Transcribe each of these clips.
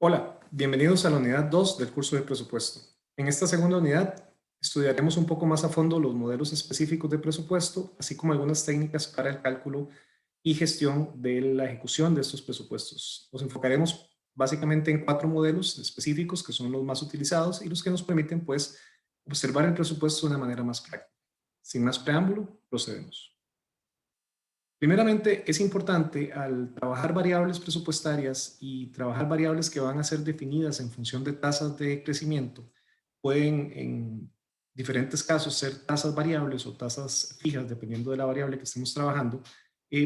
Hola, bienvenidos a la unidad 2 del curso de presupuesto. En esta segunda unidad estudiaremos un poco más a fondo los modelos específicos de presupuesto, así como algunas técnicas para el cálculo y gestión de la ejecución de estos presupuestos. Nos enfocaremos básicamente en 4 modelos específicos que son los más utilizados y los que nos permiten pues observar el presupuesto de una manera más práctica. Sin más preámbulo, procedemos. Primeramente, es importante al trabajar variables presupuestarias y trabajar variables que van a ser definidas en función de tasas de crecimiento, pueden en diferentes casos ser tasas variables o tasas fijas, dependiendo de la variable que estemos trabajando.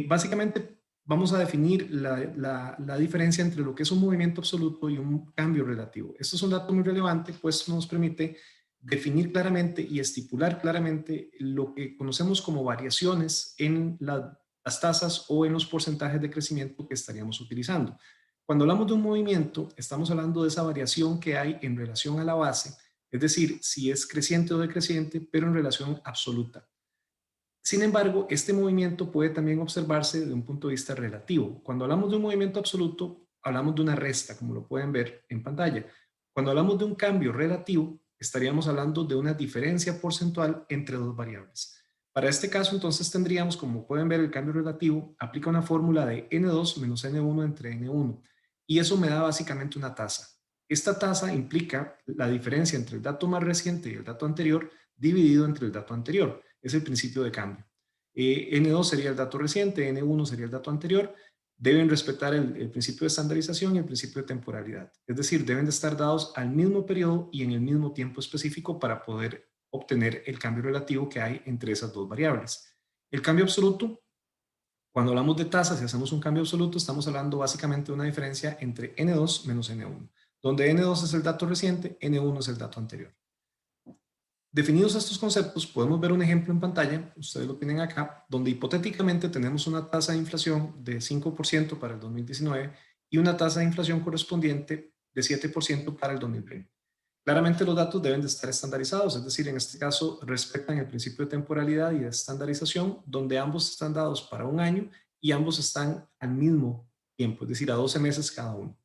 Básicamente, vamos a definir la diferencia entre lo que es un movimiento absoluto y un cambio relativo. Esto es un dato muy relevante, pues nos permite definir claramente y estipular claramente lo que conocemos como variaciones en las tasas o en los porcentajes de crecimiento que estaríamos utilizando. Cuando hablamos de un movimiento, estamos hablando de esa variación que hay en relación a la base, es decir, si es creciente o decreciente, pero en relación absoluta. Sin embargo, este movimiento puede también observarse desde un punto de vista relativo. Cuando hablamos de un movimiento absoluto, hablamos de una resta, como lo pueden ver en pantalla. Cuando hablamos de un cambio relativo, estaríamos hablando de una diferencia porcentual entre dos variables. Para este caso, entonces tendríamos, como pueden ver, el cambio relativo aplica una fórmula de N2 menos N1 entre N1, y eso me da básicamente una tasa. Esta tasa implica la diferencia entre el dato más reciente y el dato anterior dividido entre el dato anterior. Es el principio de cambio. N2 sería el dato reciente, N1 sería el dato anterior. Deben respetar el principio de estandarización y el principio de temporalidad. Es decir, deben de estar dados al mismo periodo y en el mismo tiempo específico para poder obtener el cambio relativo que hay entre esas dos variables. El cambio absoluto, cuando hablamos de tasas y hacemos un cambio absoluto, estamos hablando básicamente de una diferencia entre N2 menos N1, donde N2 es el dato reciente, N1 es el dato anterior. Definidos estos conceptos, podemos ver un ejemplo en pantalla, ustedes lo tienen acá, donde hipotéticamente tenemos una tasa de inflación de 5% para el 2019 y una tasa de inflación correspondiente de 7% para el 2020. Claramente los datos deben de estar estandarizados, es decir, en este caso respetan el principio de temporalidad y de estandarización, donde ambos están dados para un año y ambos están al mismo tiempo, es decir, a 12 meses cada uno.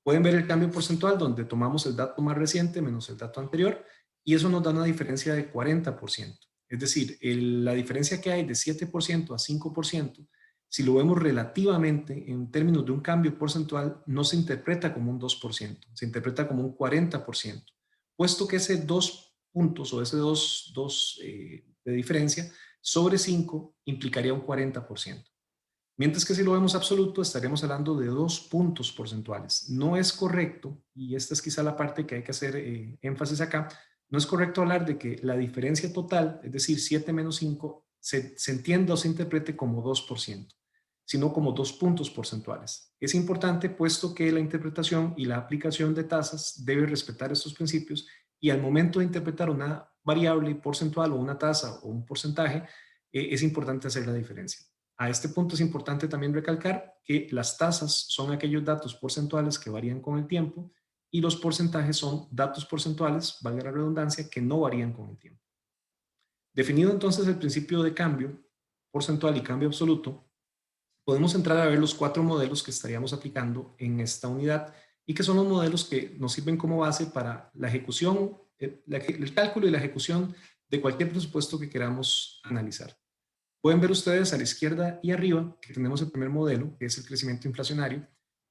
Pueden ver el cambio porcentual donde tomamos el dato más reciente menos el dato anterior y eso nos da una diferencia de 40%. Es decir, la diferencia que hay de 7% a 5%, si lo vemos relativamente en términos de un cambio porcentual, no se interpreta como un 2%, se interpreta como un 40%, puesto que ese 2 puntos o ese 2 de diferencia sobre 5 implicaría un 40%. Mientras que si lo vemos absoluto, estaríamos hablando de 2 puntos porcentuales. No es correcto, y esta es quizá la parte que hay que hacer énfasis acá, no es correcto hablar de que la diferencia total, es decir, 7 menos 5, se entienda o se interprete como 2%, sino como 2 puntos porcentuales. Es importante puesto que la interpretación y la aplicación de tasas debe respetar estos principios y al momento de interpretar una variable porcentual o una tasa o un porcentaje, es importante hacer la diferencia. A este punto es importante también recalcar que las tasas son aquellos datos porcentuales que varían con el tiempo y los porcentajes son datos porcentuales, valga la redundancia, que no varían con el tiempo. Definido entonces el principio de cambio porcentual y cambio absoluto, podemos entrar a ver los 4 modelos que estaríamos aplicando en esta unidad y que son los modelos que nos sirven como base para la ejecución, el cálculo y la ejecución de cualquier presupuesto que queramos analizar. Pueden ver ustedes a la izquierda y arriba que tenemos el primer modelo, que es el crecimiento inflacionario.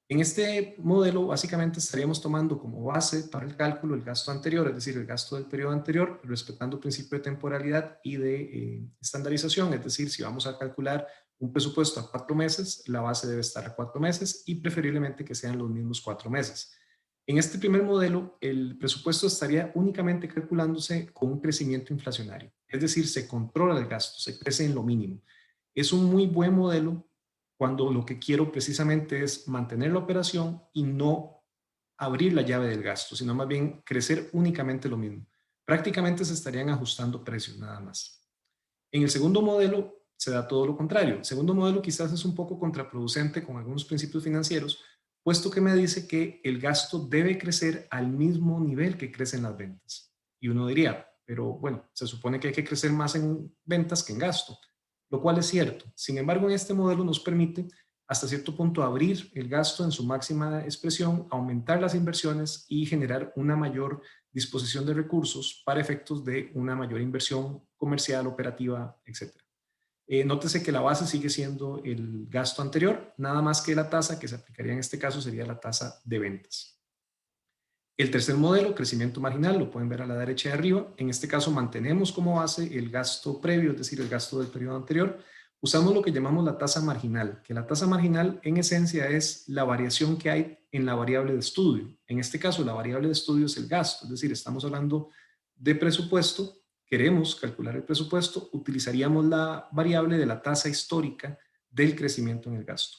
En este modelo básicamente estaríamos tomando como base para el cálculo el gasto anterior, es decir, el gasto del periodo anterior, respetando el principio de temporalidad y de estandarización, es decir, si vamos a calcular un presupuesto a 4 meses, la base debe estar a 4 meses y preferiblemente que sean los mismos 4 meses. En este primer modelo, el presupuesto estaría únicamente calculándose con un crecimiento inflacionario, es decir, se controla el gasto, se crece en lo mínimo. Es un muy buen modelo cuando lo que quiero precisamente es mantener la operación y no abrir la llave del gasto, sino más bien crecer únicamente lo mismo. Prácticamente se estarían ajustando precios nada más. En el segundo modelo se da todo lo contrario. El segundo modelo quizás es un poco contraproducente con algunos principios financieros, puesto que me dice que el gasto debe crecer al mismo nivel que crecen las ventas. Y uno diría, pero bueno, se supone que hay que crecer más en ventas que en gasto, lo cual es cierto. Sin embargo, en este modelo nos permite hasta cierto punto abrir el gasto en su máxima expresión, aumentar las inversiones y generar una mayor disposición de recursos para efectos de una mayor inversión comercial, operativa, etcétera. Nótese que la base sigue siendo el gasto anterior, nada más que la tasa que se aplicaría en este caso sería la tasa de ventas. El tercer modelo, crecimiento marginal, lo pueden ver a la derecha de arriba. En este caso mantenemos como base el gasto previo, es decir, el gasto del periodo anterior. Usamos lo que llamamos la tasa marginal, que la tasa marginal en esencia es la variación que hay en la variable de estudio. En este caso, la variable de estudio es el gasto, es decir, estamos hablando de presupuesto, queremos calcular el presupuesto, utilizaríamos la variable de la tasa histórica del crecimiento en el gasto.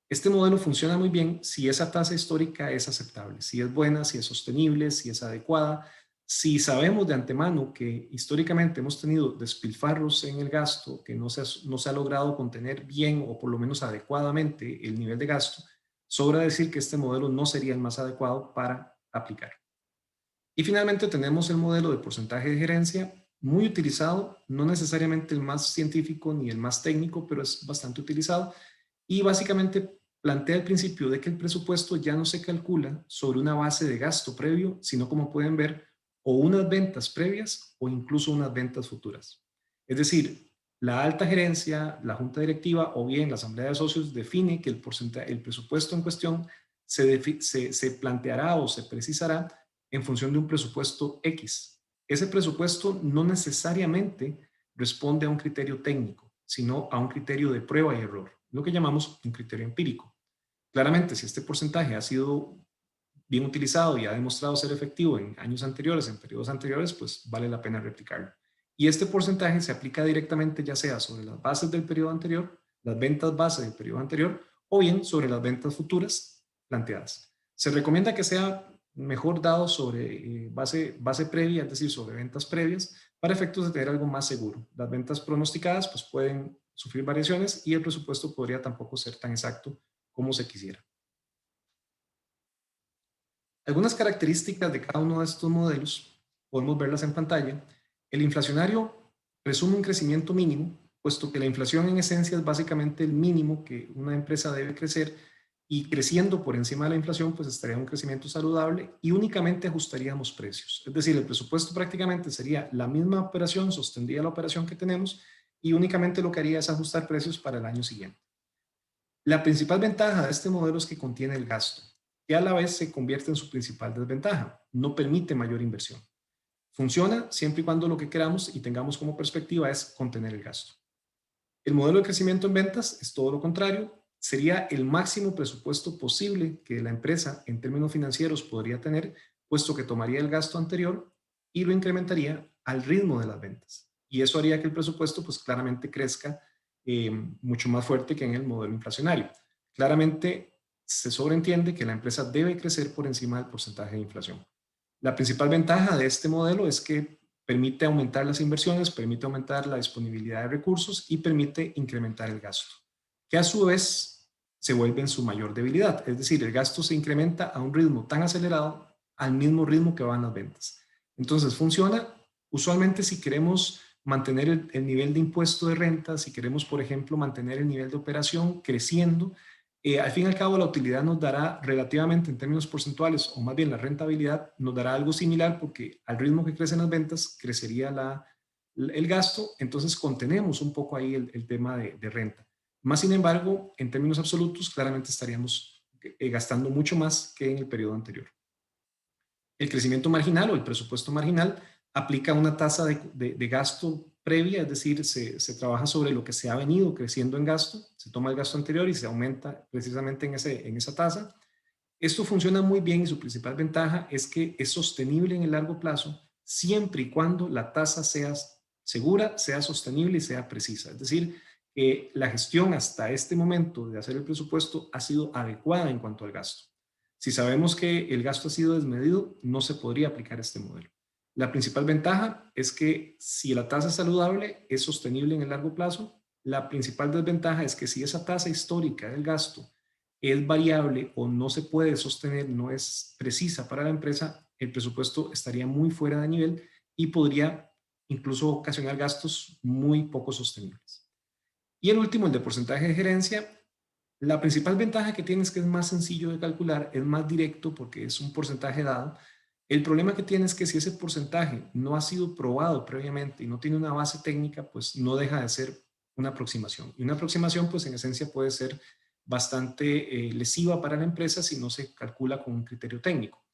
Este modelo funciona muy bien si esa tasa histórica es aceptable, si es buena, si es sostenible, si es adecuada. Si sabemos de antemano que históricamente hemos tenido despilfarros en el gasto, que no se ha logrado contener bien o por lo menos adecuadamente el nivel de gasto, sobra decir que este modelo no sería el más adecuado para aplicar. Y finalmente tenemos el modelo de porcentaje de gerencia, muy utilizado, no necesariamente el más científico ni el más técnico, pero es bastante utilizado. Y básicamente plantea el principio de que el presupuesto ya no se calcula sobre una base de gasto previo, sino como pueden ver, o unas ventas previas o incluso unas ventas futuras. Es decir, la alta gerencia, la junta directiva o bien la asamblea de socios define que el presupuesto en cuestión se planteará o se precisará en función de un presupuesto X. Ese presupuesto no necesariamente responde a un criterio técnico, sino a un criterio de prueba y error, lo que llamamos un criterio empírico. Claramente, si este porcentaje ha sido bien utilizado y ha demostrado ser efectivo en años anteriores, en periodos anteriores, pues vale la pena replicarlo. Y este porcentaje se aplica directamente ya sea sobre las bases del periodo anterior, las ventas base del periodo anterior, o bien sobre las ventas futuras planteadas. Se recomienda que sea mejor dado sobre base previa, es decir, sobre ventas previas, para efectos de tener algo más seguro. Las ventas pronosticadas pues pueden sufrir variaciones y el presupuesto podría tampoco ser tan exacto como se quisiera. Algunas características de cada uno de estos modelos, podemos verlas en pantalla. El inflacionario presume un crecimiento mínimo, puesto que la inflación en esencia es básicamente el mínimo que una empresa debe crecer y creciendo por encima de la inflación, pues estaría un crecimiento saludable y únicamente ajustaríamos precios. Es decir, el presupuesto prácticamente sería la misma operación, sostendría la operación que tenemos y únicamente lo que haría es ajustar precios para el año siguiente. La principal ventaja de este modelo es que contiene el gasto, que a la vez se convierte en su principal desventaja. No permite mayor inversión. Funciona siempre y cuando lo que queramos y tengamos como perspectiva es contener el gasto. El modelo de crecimiento en ventas es todo lo contrario. Sería el máximo presupuesto posible que la empresa en términos financieros podría tener, puesto que tomaría el gasto anterior y lo incrementaría al ritmo de las ventas. Y eso haría que el presupuesto pues claramente crezca mucho más fuerte que en el modelo inflacionario. Claramente se sobreentiende que la empresa debe crecer por encima del porcentaje de inflación. La principal ventaja de este modelo es que permite aumentar las inversiones, permite aumentar la disponibilidad de recursos y permite incrementar el gasto, que a su vez se vuelve en su mayor debilidad. Es decir, el gasto se incrementa a un ritmo tan acelerado al mismo ritmo que van las ventas. Entonces funciona usualmente si queremos mantener el nivel de impuesto de renta, si queremos, por ejemplo, mantener el nivel de operación creciendo, al fin y al cabo la utilidad nos dará relativamente en términos porcentuales, o más bien la rentabilidad nos dará algo similar porque al ritmo que crecen las ventas crecería el gasto, entonces contenemos un poco ahí el tema de renta. Más sin embargo, en términos absolutos, claramente estaríamos gastando mucho más que en el periodo anterior. El crecimiento marginal o el presupuesto marginal aplica una tasa de gasto previa, es decir, se trabaja sobre lo que se ha venido creciendo en gasto, se toma el gasto anterior y se aumenta precisamente en esa tasa. Esto funciona muy bien y su principal ventaja es que es sostenible en el largo plazo siempre y cuando la tasa sea segura, sea sostenible y sea precisa. Es decir, que la gestión hasta este momento de hacer el presupuesto ha sido adecuada en cuanto al gasto. Si sabemos que el gasto ha sido desmedido, no se podría aplicar este modelo. La principal ventaja es que si la tasa es saludable, es sostenible en el largo plazo. La principal desventaja es que si esa tasa histórica del gasto es variable o no se puede sostener, no es precisa para la empresa, el presupuesto estaría muy fuera de nivel y podría incluso ocasionar gastos muy poco sostenibles. Y el último, el de porcentaje de gerencia, La principal ventaja que tiene es que es más sencillo de calcular, es más directo porque es un porcentaje dado. El problema que tiene es que si ese porcentaje no ha sido probado previamente y no tiene una base técnica, pues no deja de ser una aproximación. Y una aproximación, pues en esencia puede ser bastante lesiva para la empresa si no se calcula con un criterio técnico.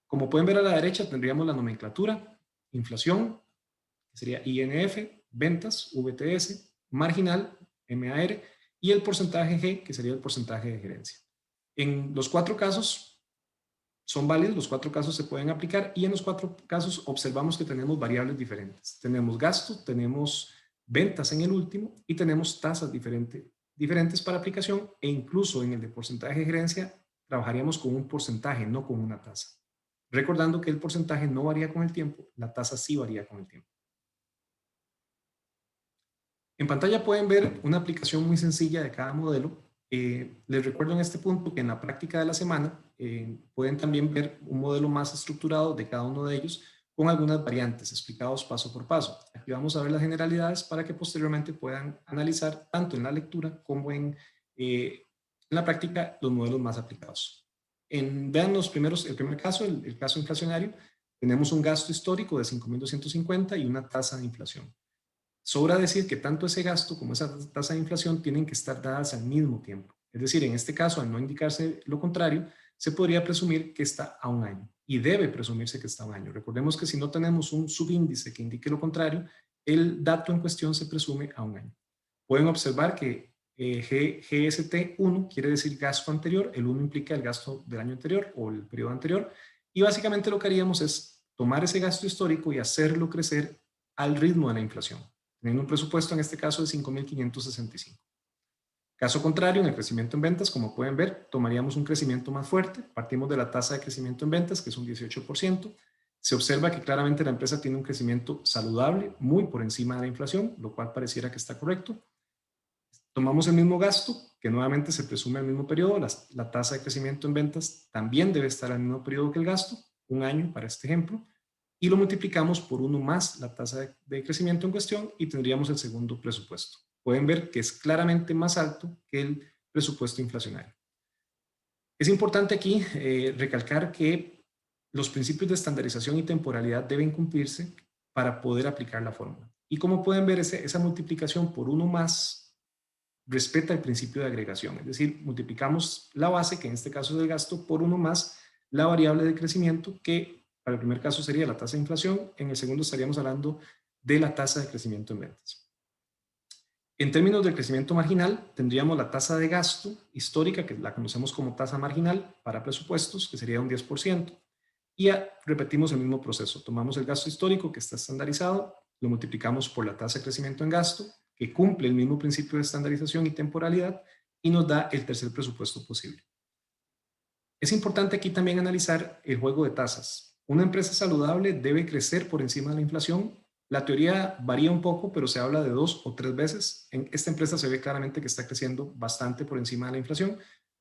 Como pueden ver a la derecha, tendríamos la nomenclatura, inflación, que sería INF, ventas, VTS, marginal, MAR, y el porcentaje G, que sería el porcentaje de gerencia. En los 4 casos son válidos, los 4 casos se pueden aplicar, y en los 4 casos observamos que tenemos variables diferentes. Tenemos gasto, tenemos ventas en el último, y tenemos tasas diferentes para aplicación, e incluso en el de porcentaje de gerencia trabajaríamos con un porcentaje, no con una tasa. Recordando que el porcentaje no varía con el tiempo, la tasa sí varía con el tiempo. En pantalla pueden ver una aplicación muy sencilla de cada modelo. Les recuerdo en este punto que en la práctica de la semana pueden también ver un modelo más estructurado de cada uno de ellos con algunas variantes explicados paso por paso. Aquí vamos a ver las generalidades para que posteriormente puedan analizar tanto en la lectura como en la práctica los modelos más aplicados. Vean el primer caso, el caso inflacionario. Tenemos un gasto histórico de 5.250 y una tasa de inflación. Sobra decir que tanto ese gasto como esa tasa de inflación tienen que estar dadas al mismo tiempo. Es decir, en este caso, al no indicarse lo contrario, se podría presumir que está a un año y debe presumirse que está a un año. Recordemos que si no tenemos un subíndice que indique lo contrario, el dato en cuestión se presume a un año. Pueden observar que GST1 quiere decir gasto anterior, el 1 implica el gasto del año anterior o el periodo anterior, y básicamente lo que haríamos es tomar ese gasto histórico y hacerlo crecer al ritmo de la inflación, teniendo un presupuesto en este caso de 5.565. Caso contrario, en el crecimiento en ventas, como pueden ver, tomaríamos un crecimiento más fuerte, partimos de la tasa de crecimiento en ventas, que es un 18%, se observa que claramente la empresa tiene un crecimiento saludable, muy por encima de la inflación, lo cual pareciera que está correcto. Tomamos el mismo gasto, que nuevamente se presume al mismo periodo, la tasa de crecimiento en ventas también debe estar al mismo periodo que el gasto, un año para este ejemplo, y lo multiplicamos por 1 más la tasa de crecimiento en cuestión y tendríamos el segundo presupuesto. Pueden ver que es claramente más alto que el presupuesto inflacionario. Es importante aquí recalcar que los principios de estandarización y temporalidad deben cumplirse para poder aplicar la fórmula. Y como pueden ver, esa multiplicación por 1 más respeta el principio de agregación, es decir, multiplicamos la base, que en este caso es el gasto, por 1 más la variable de crecimiento, que para el primer caso sería la tasa de inflación, en el segundo estaríamos hablando de la tasa de crecimiento en ventas. En términos de crecimiento marginal, tendríamos la tasa de gasto histórica, que la conocemos como tasa marginal para presupuestos, que sería un 10%, y repetimos el mismo proceso. Tomamos el gasto histórico, que está estandarizado, lo multiplicamos por la tasa de crecimiento en gasto, que cumple el mismo principio de estandarización y temporalidad, y nos da el tercer presupuesto posible. Es importante aquí también analizar el juego de tasas. Una empresa saludable debe crecer por encima de la inflación. La teoría varía un poco, pero se habla de 2 o 3 veces. En esta empresa se ve claramente que está creciendo bastante por encima de la inflación,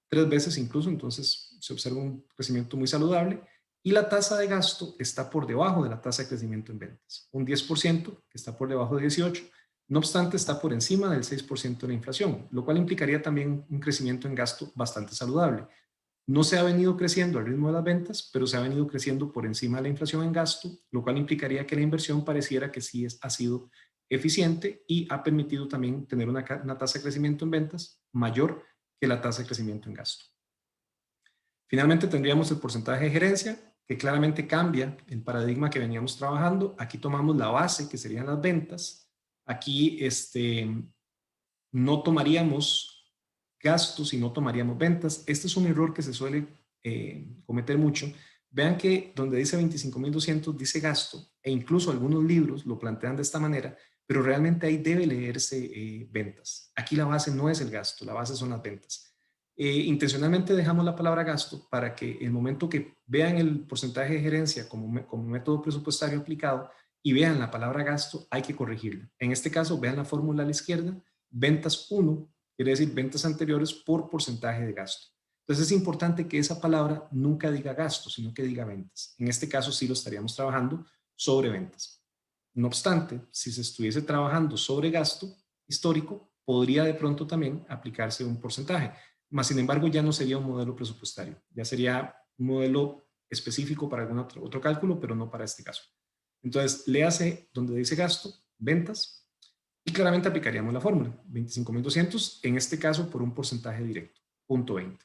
3 veces incluso, entonces se observa un crecimiento muy saludable. Y la tasa de gasto está por debajo de la tasa de crecimiento en ventas, un 10% que está por debajo de 18%. No obstante, está por encima del 6% de la inflación, lo cual implicaría también un crecimiento en gasto bastante saludable. No se ha venido creciendo al ritmo de las ventas, pero se ha venido creciendo por encima de la inflación en gasto, lo cual implicaría que la inversión pareciera que sí ha sido eficiente y ha permitido también tener una tasa de crecimiento en ventas mayor que la tasa de crecimiento en gasto. Finalmente tendríamos el porcentaje de gerencia, que claramente cambia el paradigma que veníamos trabajando. Aquí tomamos la base, que serían las ventas. Aquí no tomaríamos gastos y no tomaríamos ventas. Este es un error que se suele cometer mucho. Vean que donde dice 25.200 dice gasto, e incluso algunos libros lo plantean de esta manera, pero realmente ahí debe leerse ventas. Aquí la base no es el gasto, la base son las ventas. Intencionalmente dejamos la palabra gasto para que el momento que vean el porcentaje de gerencia como método presupuestario aplicado y vean la palabra gasto, hay que corregirla. En este caso, vean la fórmula a la izquierda, ventas 1, quiere decir ventas anteriores por porcentaje de gasto. Entonces es importante que esa palabra nunca diga gasto, sino que diga ventas. En este caso sí lo estaríamos trabajando sobre ventas. No obstante, si se estuviese trabajando sobre gasto histórico, podría de pronto también aplicarse un porcentaje. Más sin embargo, ya no sería un modelo presupuestario, ya sería un modelo específico para algún otro cálculo, pero no para este caso. Entonces, le hace donde dice gasto, ventas, y claramente aplicaríamos la fórmula, 25.200, en este caso por un porcentaje directo, punto 20.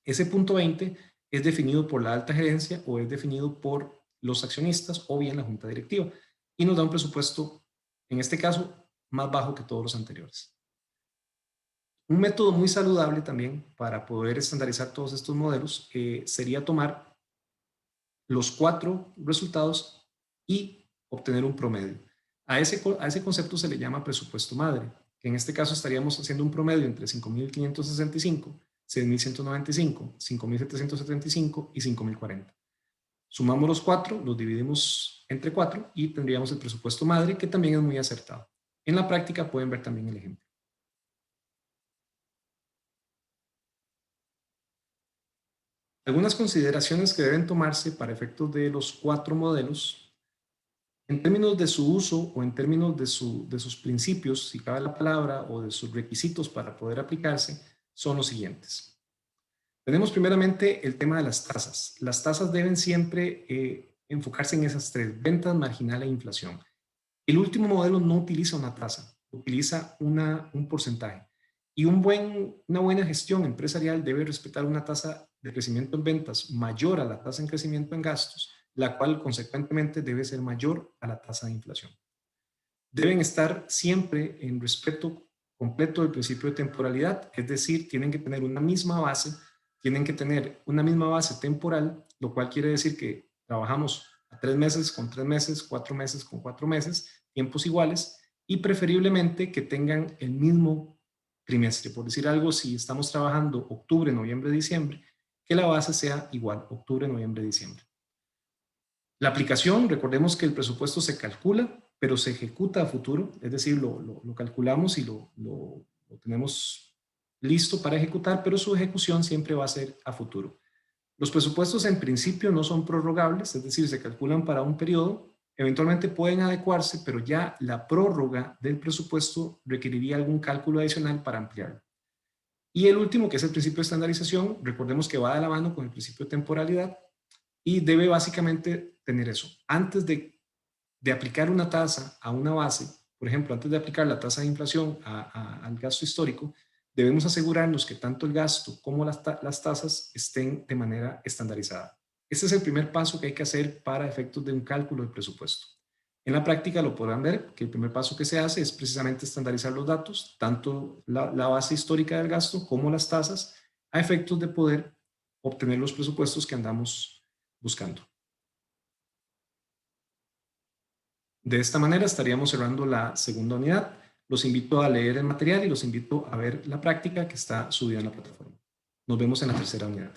Ese punto 20 es definido por la alta gerencia o es definido por los accionistas o bien la junta directiva y nos da un presupuesto, en este caso, más bajo que todos los anteriores. Un método muy saludable también para poder estandarizar todos estos modelos sería tomar los 4 resultados y obtener un promedio. A ese concepto se le llama presupuesto madre, que en este caso estaríamos haciendo un promedio entre 5.565, 6.195, 5.775 y 5.040. Sumamos los 4, los dividimos entre 4 y tendríamos el presupuesto madre, que también es muy acertado. En la práctica pueden ver también el ejemplo. Algunas consideraciones que deben tomarse para efectos de los 4 modelos, en términos de su uso o en términos de sus principios, si cabe la palabra, o de sus requisitos para poder aplicarse, son los siguientes. Tenemos primeramente el tema de las tasas. Las tasas deben siempre enfocarse en esas 3, ventas, marginal e inflación. El último modelo no utiliza una tasa, utiliza un porcentaje. Y una buena gestión empresarial debe respetar una tasa de crecimiento en ventas mayor a la tasa en crecimiento en gastos, la cual consecuentemente debe ser mayor a la tasa de inflación. Deben estar siempre en respeto completo del principio de temporalidad, es decir, tienen que tener una misma base, tienen que tener una misma base temporal, lo cual quiere decir que trabajamos a 3 meses con 3 meses, 4 meses con 4 meses, tiempos iguales y preferiblemente que tengan el mismo trimestre. Por decir algo, si estamos trabajando octubre, noviembre, diciembre, que la base sea igual, octubre, noviembre, diciembre. La aplicación, recordemos que el presupuesto se calcula, pero se ejecuta a futuro, es decir, lo calculamos y lo tenemos listo para ejecutar, pero su ejecución siempre va a ser a futuro. Los presupuestos en principio no son prorrogables, es decir, se calculan para un periodo, eventualmente pueden adecuarse, pero ya la prórroga del presupuesto requeriría algún cálculo adicional para ampliarlo. Y el último, que es el principio de estandarización, recordemos que va de la mano con el principio de temporalidad y debe básicamente tener eso. Antes de aplicar una tasa a una base, por ejemplo, antes de aplicar la tasa de inflación al gasto histórico, debemos asegurarnos que tanto el gasto como las tasas estén de manera estandarizada. Este es el primer paso que hay que hacer para efectos de un cálculo de presupuesto. En la práctica lo podrán ver que el primer paso que se hace es precisamente estandarizar los datos, tanto la base histórica del gasto como las tasas, a efectos de poder obtener los presupuestos que andamos buscando. De esta manera estaríamos cerrando la segunda unidad. Los invito a leer el material y los invito a ver la práctica que está subida en la plataforma. Nos vemos en la tercera unidad.